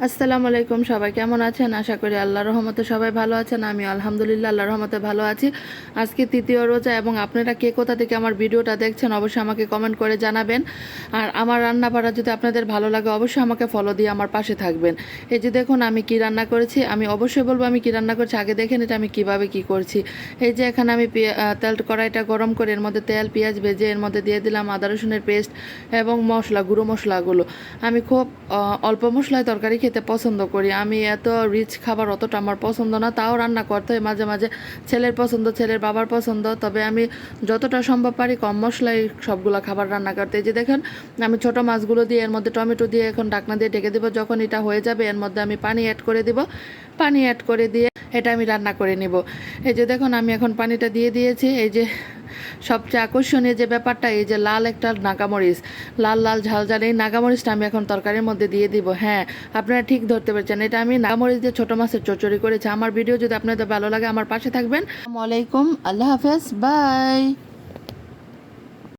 আসসালামু আলাইকুম, সবাই কেমন আছেন? আশা করি আল্লাহর রহমতে সবাই ভালো আছেন। আমি আলহামদুলিল্লাহ আল্লাহর রহমতে ভালো আছি। আজকে তৃতীয় রোজা এবং আপনারা কে কোথা থেকে আমার ভিডিওটা দেখছেন অবশ্যই আমাকে কমেন্ট করে জানাবেন। আর আমার রান্না বাড়া যদি আপনাদের ভালো লাগে অবশ্যই আমাকে ফলো দিয়ে আমার পাশে থাকবেন। এই যে দেখুন আমি কি রান্না করেছি, আমি অবশ্যই বলবো আমি কি রান্না করছি। আগে দেখেন এটা আমি কিভাবে কি করছি। এই যে এখানে আমি তেল কড়াইটা গরম করে এর মধ্যে তেল পেঁয়াজ ভেজে এর মধ্যে দিয়ে দিলাম আদা রসুনের পেস্ট এবং মশলা গুঁড়ো মশলাগুলো। আমি খুব অল্প মশলায় তরকারি খেতে পছন্দ করি। আমি এত রিচ খাবার অতটা আমার পছন্দ না, তাও রান্না করতে হয় মাঝে মাঝে। ছেলের পছন্দ, ছেলের বাবার পছন্দ, তবে আমি যতটা সম্ভব পারি কম মশলায় সবগুলো খাবার রান্না করতে। এই যে দেখেন আমি ছোট মাছগুলো দিয়ে এর মধ্যে টমেটো দিয়ে এখন ঢাকনা দিয়ে ঢেকে দেবো। যখন এটা হয়ে যাবে এর মধ্যে আমি পানি অ্যাড করে দিব। পানি অ্যাড করে দিয়ে এটা আমি রান্না করে নিব। এই যে দেখুন আমি এখন পানিটা দিয়ে দিয়েছি। এই যে সবচেয়ে আকর্ষণীয় যে ব্যাপারটা, এই যে লাল একটা নাগামরিচ, লাল লাল ঝাল ঝাল, এই নাগামরিচটা আমি এখন তরকারির মধ্যে দিয়ে দিব। হ্যাঁ, আপনারা ঠিক ধরতে পেরেছেন, এটা আমি নাগামরিচ দিয়ে ছোটো মাছের চচ্চড়ি করেছি। আমার ভিডিও যদি আপনাদের ভালো লাগে আমার পাশে থাকবেন। আসসালামু আলাইকুম, আল্লাহ হাফেজ, বাই।